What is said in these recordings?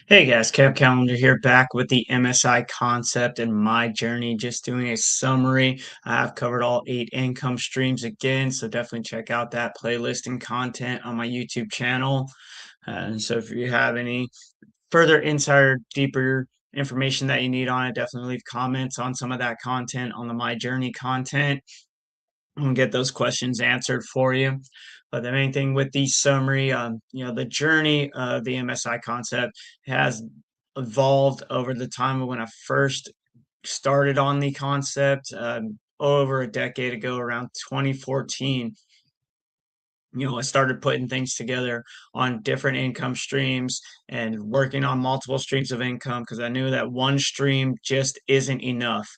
Hey guys, Callender here back with the MSI concept and my journey. Just doing a summary. I've covered all 8 income streams again, so definitely check out that playlist and content on my YouTube channel. And so if you have any further insider, deeper information that you need on it, definitely leave comments on some of that content on the My Journey content and get those questions answered for you. But the main thing with the summary, the journey of the MSI concept has evolved over the time of when I first started on the concept over a decade ago, around 2014. I started putting things together on different income streams and working on multiple streams of income because I knew that one stream just isn't enough.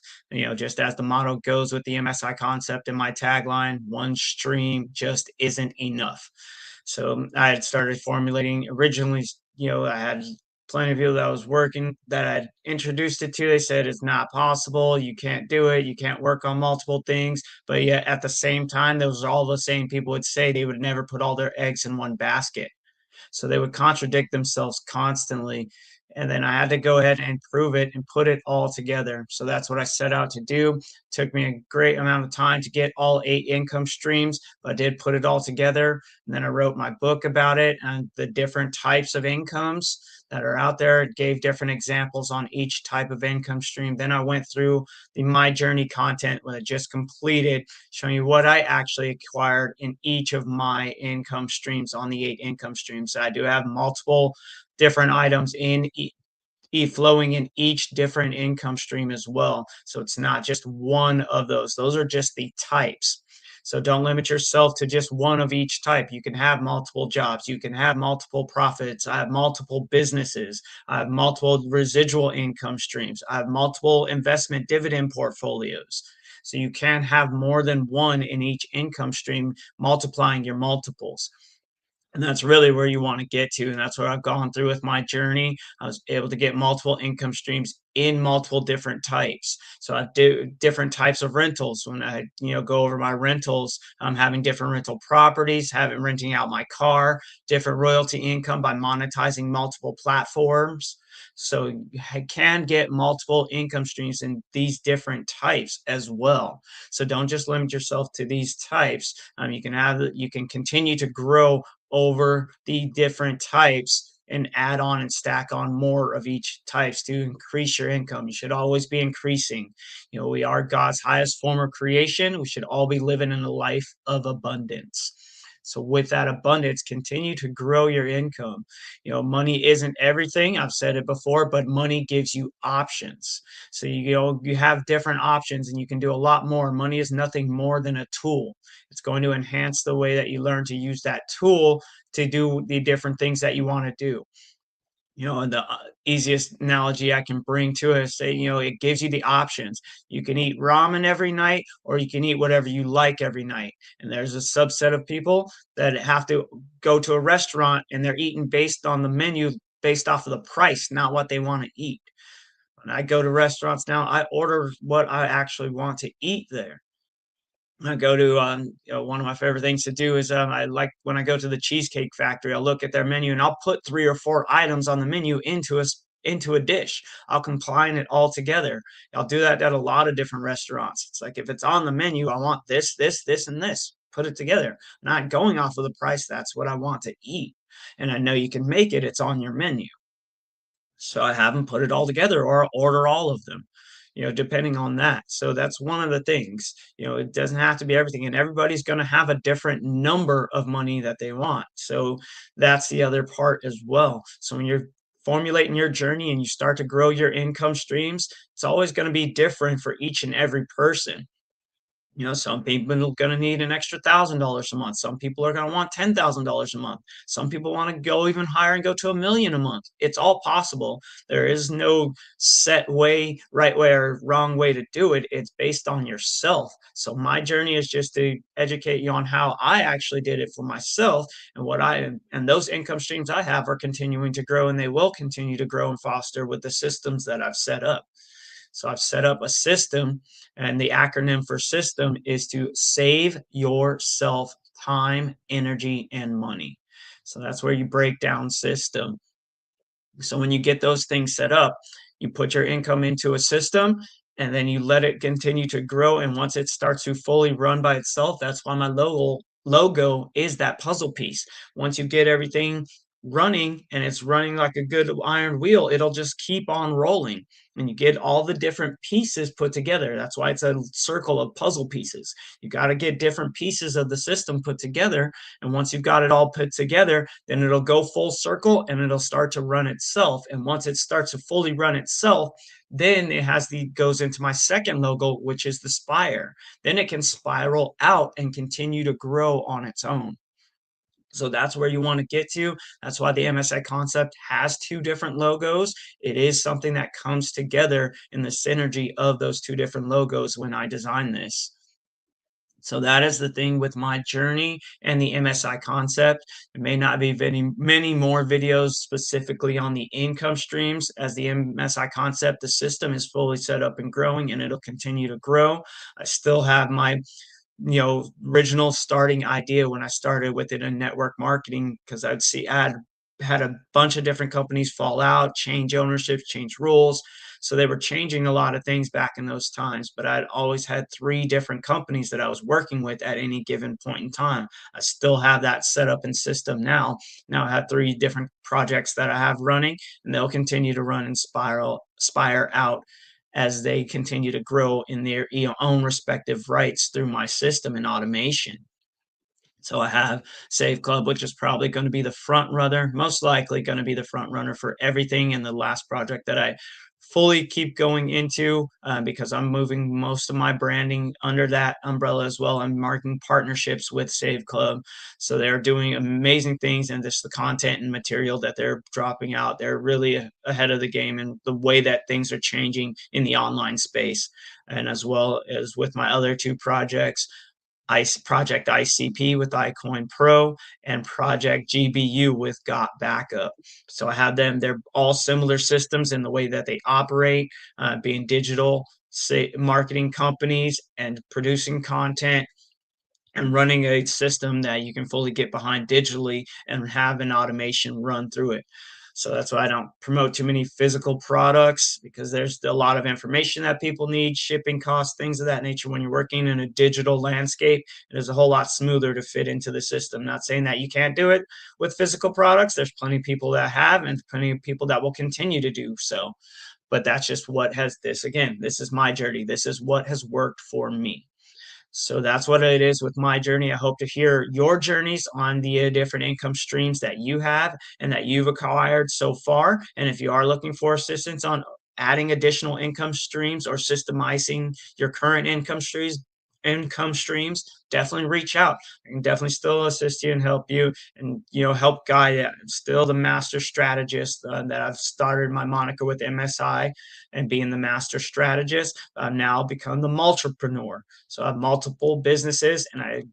Just as the motto goes with the MSI concept in my tagline, one stream just isn't enough. So I had started formulating originally, I had plenty of people that I was working that I'd introduced it to. They said it's not possible, you can't do it, you can't work on multiple things. But yet at the same time, those are all the same people would say they would never put all their eggs in one basket. So they would contradict themselves constantly. And then I had to go ahead and prove it and put it all together. So that's what I set out to do. Took me a great amount of time to get all 8 income streams, but I did put it all together. And then I wrote my book about it and the different types of incomes that are out there. It gave different examples on each type of income stream. Then I went through the My Journey content when I just completed, showing you what I actually acquired in each of my income streams on the 8 income streams. I do have multiple different items in flowing in each different income stream as well. So it's not just one of those. Those are just the types. So don't limit yourself to just one of each type. You can have multiple jobs. You can have multiple profits. I have multiple businesses. I have multiple residual income streams. I have multiple investment dividend portfolios. So you can have more than one in each income stream, multiplying your multiples. And that's really where you want to get to. And that's what I've gone through with my journey. I was able to get multiple income streams in multiple different types. So I do different types of rentals. When I, go over my rentals, I'm having different rental properties, having renting out my car, different royalty income by monetizing multiple platforms. So I can get multiple income streams in these different types as well. So don't just limit yourself to these types. You can continue to grow over the different types and add on and stack on more of each types to increase your income. You should always be increasing. We are God's highest form of creation. We should all be living in a life of abundance. So with that abundance, continue to grow your income. Money isn't everything. I've said it before, but money gives you options. So you have different options and you can do a lot more. Money is nothing more than a tool. It's going to enhance the way that you learn to use that tool to do the different things that you want to do. And the easiest analogy I can bring to it is say, it gives you the options. You can eat ramen every night, or you can eat whatever you like every night. And there's a subset of people that have to go to a restaurant and they're eating based on the menu, based off of the price, not what they want to eat. When I go to restaurants now, I order what I actually want to eat there. I go to, one of my favorite things to do is I like when I go to the Cheesecake Factory, I'll look at their menu and I'll put 3 or 4 items on the menu into a dish. I'll combine it all together. I'll do that at a lot of different restaurants. It's like if it's on the menu, I want this, this, this, and this. Put it together. Not going off of the price. That's what I want to eat, and I know you can make it. It's on your menu. So I have them put it all together or order all of them, depending on that. So that's one of the things, it doesn't have to be everything, and everybody's going to have a different number of money that they want. So that's the other part as well. So when you're formulating your journey and you start to grow your income streams, it's always going to be different for each and every person. Some people are going to need an extra $1,000 a month. Some people are going to want $10,000 a month. Some people want to go even higher and go to 1 million a month. It's all possible. There is no set way, right way, or wrong way to do it. It's based on yourself. So my journey is just to educate you on how I actually did it for myself, and and those income streams I have are continuing to grow, and they will continue to grow and foster with the systems that I've set up. So I've set up a system, and the acronym for system is to save yourself time, energy, and money. So that's where you break down system. So when you get those things set up, you put your income into a system and then you let it continue to grow. And once it starts to fully run by itself, that's why my logo is that puzzle piece. Once you get everything running and it's running like a good iron wheel, it'll just keep on rolling. And you get all the different pieces put together. That's why it's a circle of puzzle pieces. You got to get different pieces of the system put together. And once you've got it all put together, then it'll go full circle and it'll start to run itself. And once it starts to fully run itself, then it goes into my second logo, which is the spire. Then it can spiral out and continue to grow on its own. So that's where you want to get to. That's why the MSI concept has two different logos. It is something that comes together in the synergy of those two different logos when I design this. So that is the thing with my journey and the MSI concept. There may not be many more videos specifically on the income streams as the MSI concept. The system is fully set up and growing, and it'll continue to grow. I still have my original starting idea when I started with it in network marketing, because I had a bunch of different companies fall out, change ownership, change rules. So they were changing a lot of things back in those times, but I'd always had three different companies that I was working with at any given point in time. I still have that set up and system now. Now I have three different projects that I have running, and they'll continue to run and spire out as they continue to grow in their own respective rights through my system and automation. So I have Save Club, which is probably going to be the front runner, most likely going to be the front runner for everything. And the last project that I fully keep going into, because I'm moving most of my branding under that umbrella as well. I'm marking partnerships with Save Club. So they're doing amazing things, and just the content and material that they're dropping out, they're really ahead of the game in the way that things are changing in the online space. And as well as with my other two projects, Project ICP with iCoin Pro and Project GBU with Got Backup. So I have them. They're all similar systems in the way that they operate, being digital marketing companies and producing content and running a system that you can fully get behind digitally and have an automation run through it. So that's why I don't promote too many physical products, because there's a lot of information that people need, shipping costs, things of that nature. When you're working in a digital landscape, it is a whole lot smoother to fit into the system. Not saying that you can't do it with physical products. There's plenty of people that have, and plenty of people that will continue to do so. But that's just what has this. Again, this is my journey. This is what has worked for me. So that's what it is with my journey. I hope to hear your journeys on the different income streams that you have and that you've acquired so far. And if you are looking for assistance on adding additional income streams or systemizing your current income streams, definitely reach out. I can definitely still assist you and help you, and help guide you. I'm still the master strategist that I've started my moniker with MSI and being the master strategist. I've now become the Multripreneur. So I have multiple businesses, and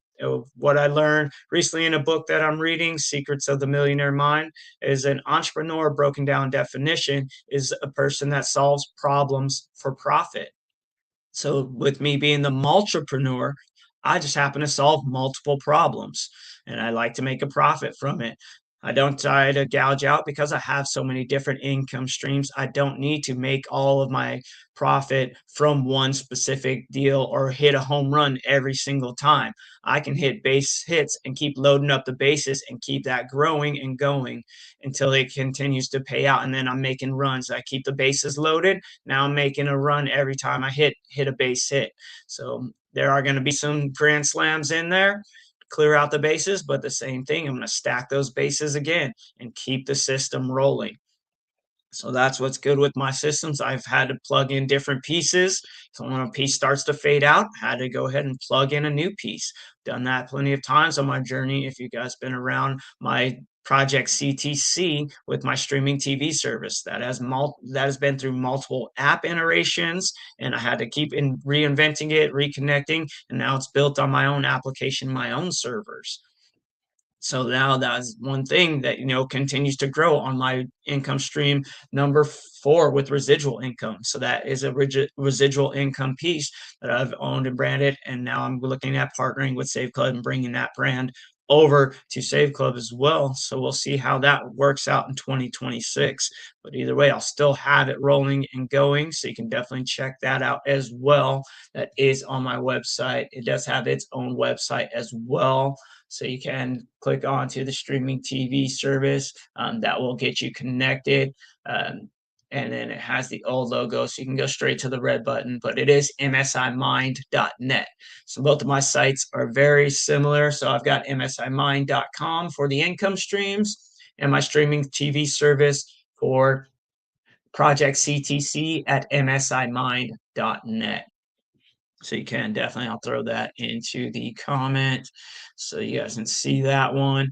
what I learned recently in a book that I'm reading, Secrets of the Millionaire Mind, is an entrepreneur, broken down definition, is a person that solves problems for profit. So with me being the multripreneur, I just happen to solve multiple problems, and I like to make a profit from it. I don't try to gouge out because I have so many different income streams. I don't need to make all of my profit from one specific deal or hit a home run every single time. I can hit base hits and keep loading up the bases and keep that growing and going until it continues to pay out. And then I'm making runs. I keep the bases loaded. Now I'm making a run every time I hit a base hit. So there are going to be some grand slams in there, clear out the bases, but the same thing, I'm going to stack those bases again and keep the system rolling. So that's what's good with my systems. I've had to plug in different pieces. So when a piece starts to fade out, I had to go ahead and plug in a new piece. Done that plenty of times on my journey. If you guys been around my project CTC with my streaming TV service, that has been through multiple app iterations, and I had to keep reinventing it, reconnecting, and now it's built on my own application, my own servers. So now that's one thing that continues to grow on my income stream number 4 with residual income. So that is a residual income piece that I've owned and branded, and now I'm looking at partnering with Save Club and bringing that brand over to Save Club as well. So we'll see how that works out in 2026. But either way, I'll still have it rolling and going. So you can definitely check that out as well. That is on my website. It does have its own website as well. So you can click onto the streaming TV service that will get you connected. And then it has the old logo, so you can go straight to the red button, but it is msimind.net. So both of my sites are very similar. So I've got msimind.com for the income streams and my streaming TV service for Project CTC at msimind.net. So you can definitely, I'll throw that into the comment so you guys can see that one.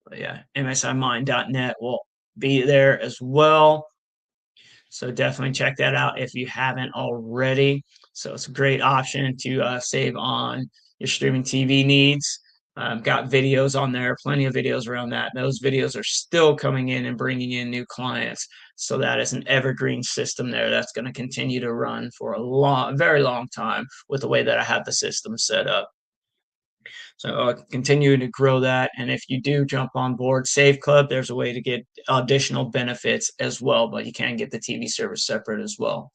But yeah, msimind.net will be there as well. So definitely check that out if you haven't already. So it's a great option to save on your streaming TV needs. Got videos on there, plenty of videos around that. Those videos are still coming in and bringing in new clients. So that is an evergreen system there that's going to continue to run for a very long time with the way that I have the system set up. So continue to grow that. And if you do jump on board Save Club, there's a way to get additional benefits as well, but you can get the TV service separate as well.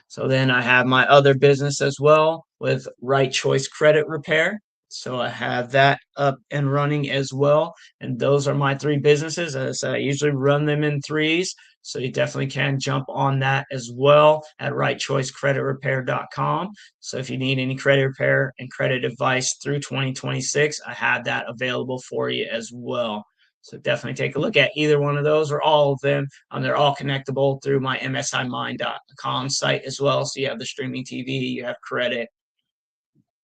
So then I have my other business as well with Right Choice Credit Repair. So I have that up and running as well. And those are my three businesses. As I said, I usually run them in threes. So you definitely can jump on that as well at rightchoicecreditrepair.com. So if you need any credit repair and credit advice through 2026, I have that available for you as well. So definitely take a look at either one of those or all of them. They're all connectable through my msimind.com site as well. So you have the streaming TV, you have credit.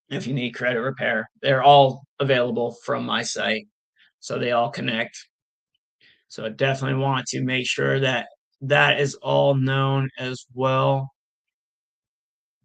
If you need credit repair, they're all available from my site. So they all connect. So I definitely want to make sure that that is all known as well.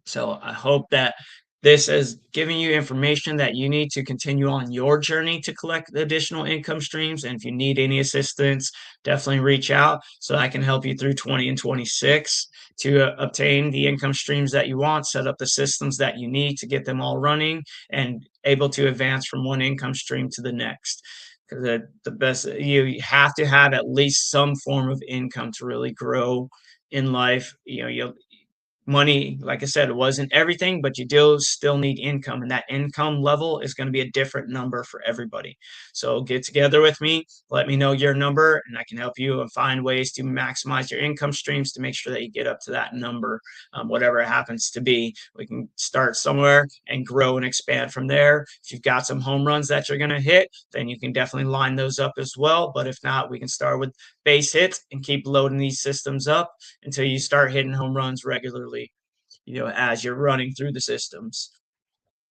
So I hope that this is giving you information that you need to continue on your journey to collect additional income streams. And if you need any assistance, definitely reach out so I can help you through 20 and 26 to obtain the income streams that you want, set up the systems that you need to get them all running and able to advance from one income stream to the next. Because the best, you have to have at least some form of income to really grow in life. You'll money, like I said, it wasn't everything, but you do still need income, and that income level is going to be a different number for everybody. So get together with me, let me know your number, and I can help you and find ways to maximize your income streams to make sure that you get up to that number, whatever it happens to be. We can start somewhere and grow and expand from there. If you've got some home runs that you're going to hit, then you can definitely line those up as well. But if not, we can start with base hits and keep loading these systems up until you start hitting home runs regularly, as you're running through the systems.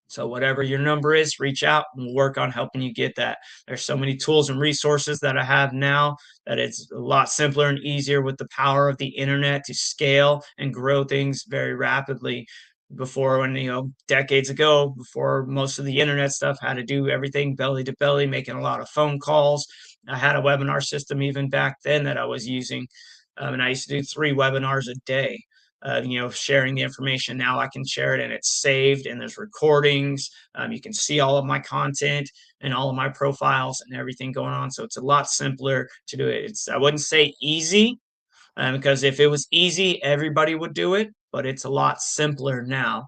So whatever your number is, reach out and we'll work on helping you get that. There's so many tools and resources that I have now that it's a lot simpler and easier with the power of the internet to scale and grow things very rapidly. Before, when decades ago, before most of the internet stuff, had to do everything belly to belly, making a lot of phone calls. I had a webinar system even back then that I was using, and I used to do 3 webinars a day. Sharing the information. Now I can share it and it's saved and there's recordings. You can see all of my content and all of my profiles and everything going on. So it's a lot simpler to do it. I wouldn't say easy, because if it was easy, everybody would do it. But it's a lot simpler now,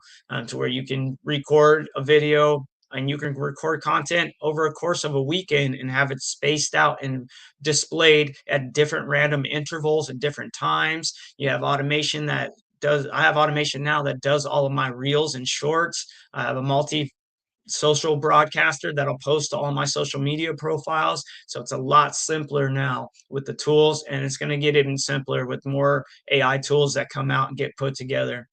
to where you can record a video and you can record content over a course of a weekend and have it spaced out and displayed at different random intervals at different times. You have automation that I have automation now that does all of my reels and shorts. I have a social broadcaster that'll post to all my social media profiles. So it's a lot simpler now with the tools, and it's going to get even simpler with more AI tools that come out and get put together.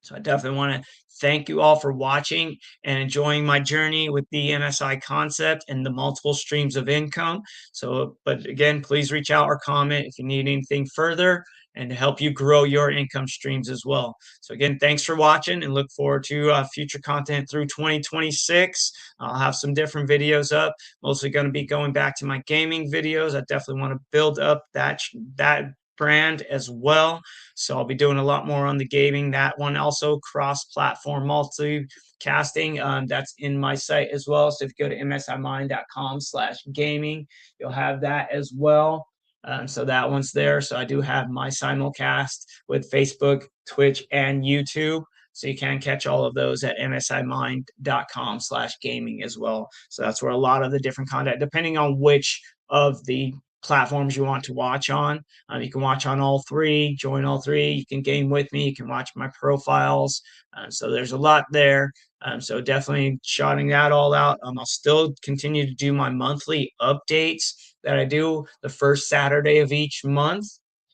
So I definitely want to thank you all for watching and enjoying my journey with the MSI concept and the multiple streams of income. So, but again, please reach out or comment if you need anything further and to help you grow your income streams as well. So again, thanks for watching and look forward to future content through 2026. I'll have some different videos up, mostly going to be going back to my gaming videos. I definitely want to build up that brand as well. So I'll be doing a lot more on the gaming. That one also cross-platform multicasting. That's in my site as well. So if you go to msimind.com/gaming, you'll have that as well. So that one's there. So I do have my simulcast with Facebook, Twitch, and YouTube. So you can catch all of those at msimind.com/gaming as well. So that's where a lot of the different content, depending on which of the platforms you want to watch on. You can watch on all three, join all three. You can game with me. You can watch my profiles. So there's a lot there. So definitely shouting that all out. I'll still continue to do my monthly updates that I do the first Saturday of each month.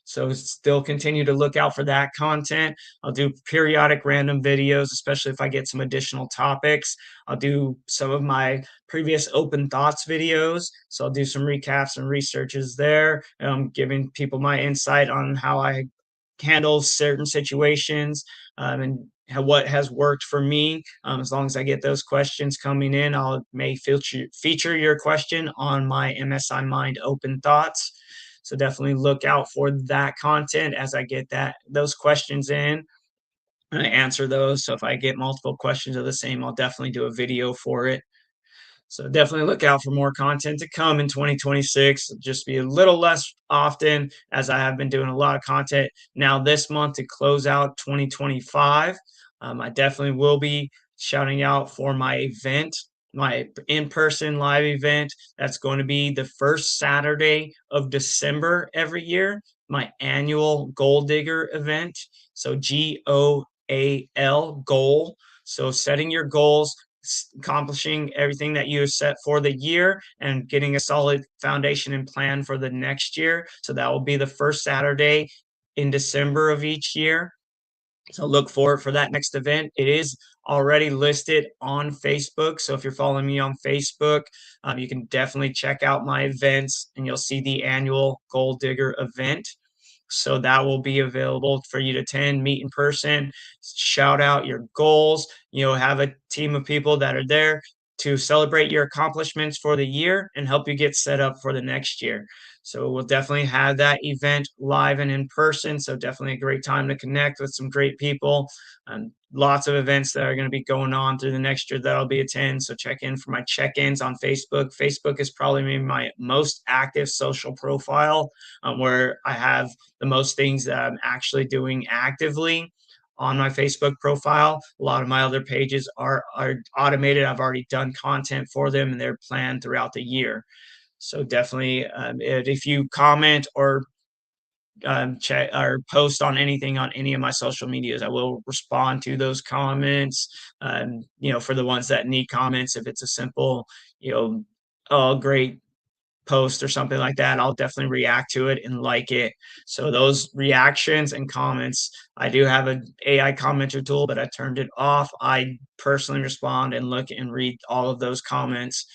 So still continue to look out for that content. I'll do periodic random videos, especially if I get some additional topics. I'll do some of my previous open thoughts videos. So I'll do some recaps and researches there, giving people my insight on how I handle certain situations, and what has worked for me. As long as I get those questions coming in, I may feature your question on my MSI Mind Open Thoughts. So definitely look out for that content as I get those questions in and I answer those. So if I get multiple questions of the same, I'll definitely do a video for it. So definitely look out for more content to come in 2026. Just be a little less often as I have been doing a lot of content now this month to close out 2025. I definitely will be shouting out for my event, my in-person live event. That's going to be the first Saturday of December every year, my annual Goal Digger event. So GOAL, goal. So setting your goals, accomplishing everything that you set for the year and getting a solid foundation and plan for the next year. So that will be the first Saturday in December of each year. So look for that next event. It is already listed on Facebook. So if you're following me on Facebook, you can definitely check out my events and you'll see the annual Goal Digger event. So that will be available for you to attend, meet in person, shout out your goals, have a team of people that are there to celebrate your accomplishments for the year and help you get set up for the next year. So we'll definitely have that event live and in person. So definitely a great time to connect with some great people. Lots of events that are going to be going on through the next year that I'll be attending. So check in for my check-ins on Facebook. Facebook is probably my most active social profile, where I have the most things that I'm actually doing actively on my Facebook profile. A lot of my other pages are automated. I've already done content for them and they're planned throughout the year. So definitely, if you comment or check or post on anything on any of my social medias, I will respond to those comments. For the ones that need comments, if it's a simple, oh, great post or something like that, I'll definitely react to it and like it. So those reactions and comments, I do have an AI commenter tool, but I turned it off. I personally respond and look and read all of those comments.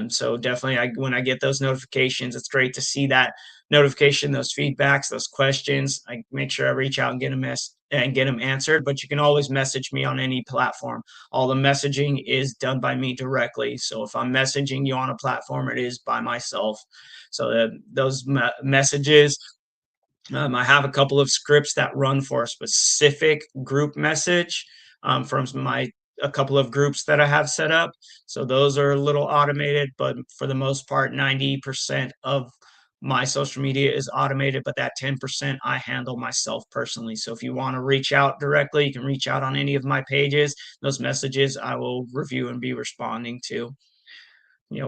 So definitely, when I get those notifications, it's great to see that notification, those feedbacks, those questions. I make sure I reach out and get them answered. But you can always message me on any platform. All the messaging is done by me directly. So if I'm messaging you on a platform, it is by myself. So those messages, I have a couple of scripts that run for a specific group message from a couple of groups that I have set up. So those are a little automated, but for the most part, 90% of my social media is automated, but that 10% I handle myself personally. So if you want to reach out directly, you can reach out on any of my pages. Those messages I will review and be responding to.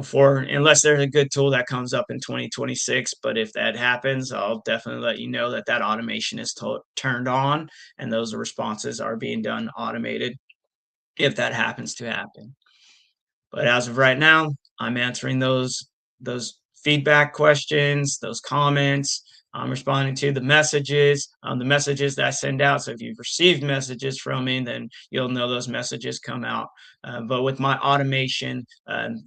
For unless there's a good tool that comes up in 2026. But if that happens, I'll definitely let you know that automation is turned on and those responses are being done automated if that happens to happen. But as of right now, I'm answering those feedback questions, those comments. I'm responding to the messages that I send out. So if you've received messages from me, then you'll know those messages come out. But with my automation,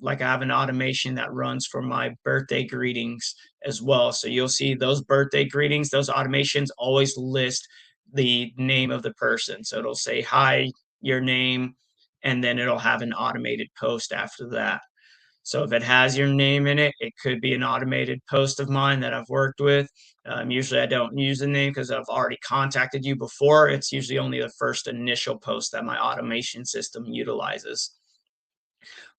like I have an automation that runs for my birthday greetings as well. So you'll see those birthday greetings, those automations always list the name of the person. So it'll say, hi, your name, and then it'll have an automated post after that. So if it has your name in it, it could be an automated post of mine that I've worked with. Usually I don't use the name because I've already contacted you before. It's usually only the first initial post that my automation system utilizes.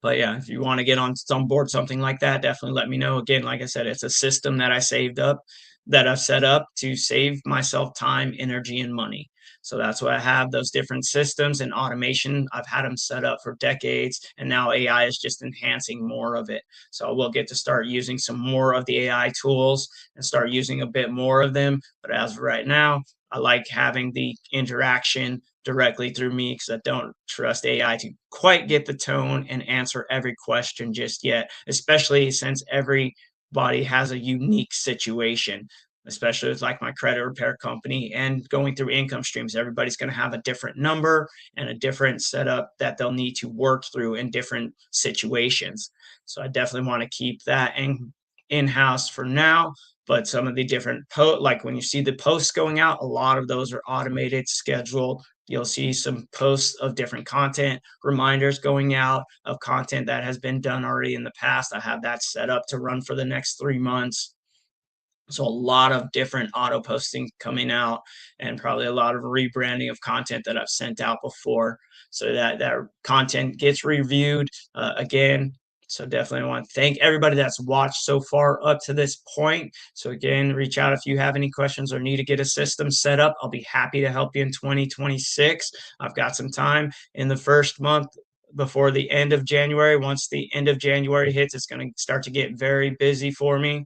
But yeah, if you want to get on some board, something like that, definitely let me know. Again, like I said, it's a system that I saved up, that I've set up to save myself time, energy, and money. So that's why I have those different systems and automation. I've had them set up for decades, and now AI is just enhancing more of it. So we'll get to start using some more of the AI tools and start using a bit more of them. But as of right now, I like having the interaction directly through me because I don't trust AI to quite get the tone and answer every question just yet, especially since everybody has a unique situation, especially with like my credit repair company and going through income streams. Everybody's going to have a different number and a different setup that they'll need to work through in different situations. So I definitely want to keep that in-house for now. But some of the different like when you see the posts going out, a lot of those are automated, scheduled. You'll see some posts of different content, reminders going out of content that has been done already in the past. I have that set up to run for the next 3 months. So a lot of different auto posting coming out, and probably a lot of rebranding of content that I've sent out before, so that that content gets reviewed again. So definitely want to thank everybody that's watched so far up to this point. So again, reach out if you have any questions or need to get a system set up. I'll be happy to help you in 2026. I've got some time in the first month before the end of January. Once the end of January hits, it's going to start to get very busy for me.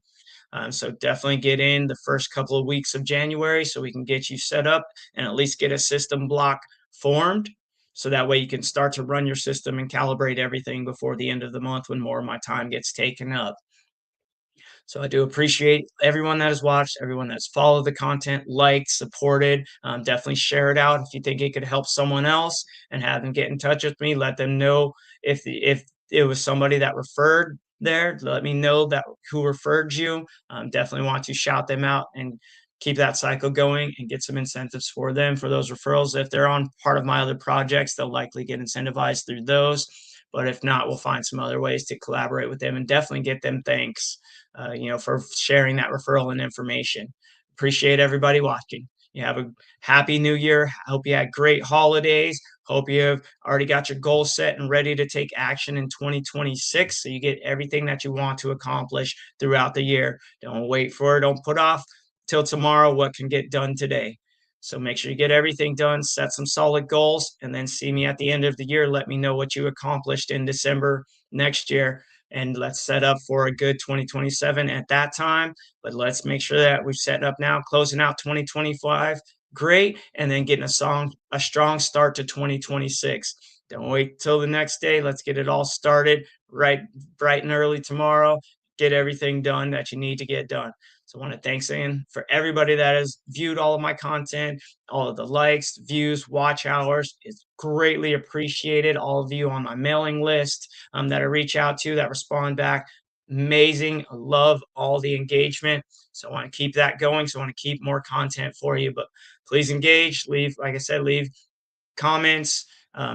So definitely get in the first couple of weeks of January so we can get you set up and at least get a system block formed. So that way you can start to run your system and calibrate everything before the end of the month when more of my time gets taken up. So I do appreciate everyone that has watched, everyone that's followed the content, liked, supported. Definitely share it out if you think it could help someone else, and have them get in touch with me. Let them know if it was somebody that referred there. Let me know that who referred you. Definitely want to shout them out and keep that cycle going and get some incentives for them for those referrals. If they're on part of my other projects, they'll likely get incentivized through those. But if not, we'll find some other ways to collaborate with them and definitely get them thanks, for sharing that referral and information. Appreciate everybody watching. You have a happy new year. Hope you had great holidays. Hope you have already got your goals set and ready to take action in 2026 so you get everything that you want to accomplish throughout the year. Don't wait for it. Don't put off till tomorrow what can get done today. So make sure you get everything done, set some solid goals, and then see me at the end of the year. Let me know what you accomplished in December next year, and let's set up for a good 2027 at that time. But let's make sure that we've set up now, closing out 2025 great, and then getting a strong start to 2026. Don't wait till the next day. Let's get it all started right bright and early tomorrow. Get everything done that you need to get done. So I want to thanks again for everybody that has viewed all of my content, all of the likes, views, watch hours. It's greatly appreciated. All of you on my mailing list that I reach out to, that respond back. Amazing. I love all the engagement. So I want to keep that going. So I want to keep more content for you. But please engage. Leave, like I said, leave comments,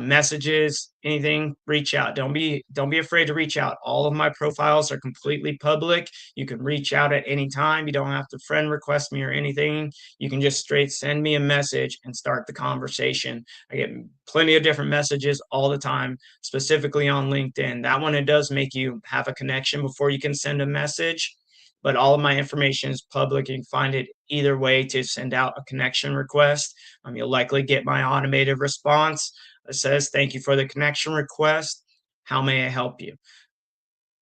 messages, anything, reach out. Don't be afraid to reach out. All of my profiles are completely public. You can reach out at any time. You don't have to friend request me or anything. You can just straight send me a message and start the conversation. I get plenty of different messages all the time, specifically on LinkedIn. That one, it does make you have a connection before you can send a message. But all of my information is public. You can find it either way to send out a connection request. You'll likely get my automated response that says, "Thank you for the connection request. How may I help you?"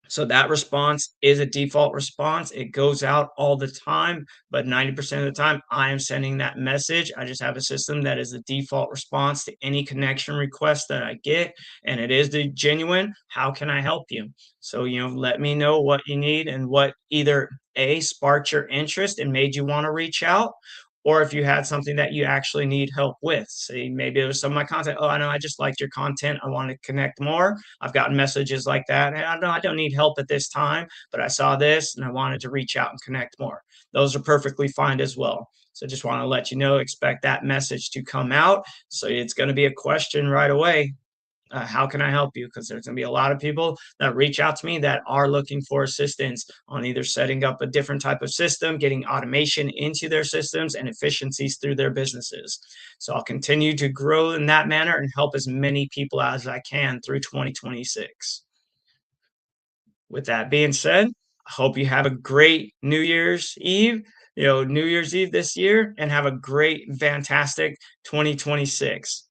So that response is a default response. It goes out all the time, but 90% of the time I am sending that message. I just have a system that is the default response to any connection request that I get, and it is the genuine, "How can I help you?" So, let me know what you need and what either A, sparked your interest and made you want to reach out, or if you had something that you actually need help with. Say maybe it was some of my content. "Oh, I know I just liked your content. I want to connect more." I've gotten messages like that. "Hey, I don't need help at this time, but I saw this and I wanted to reach out and connect more." Those are perfectly fine as well. So just want to let you know, expect that message to come out. So it's going to be a question right away. how can I help you? Because there's going to be a lot of people that reach out to me that are looking for assistance on either setting up a different type of system, getting automation into their systems and efficiencies through their businesses. So I'll continue to grow in that manner and help as many people as I can through 2026. With that being said, I hope you have a great New Year's Eve, New Year's Eve this year, and have a great, fantastic 2026.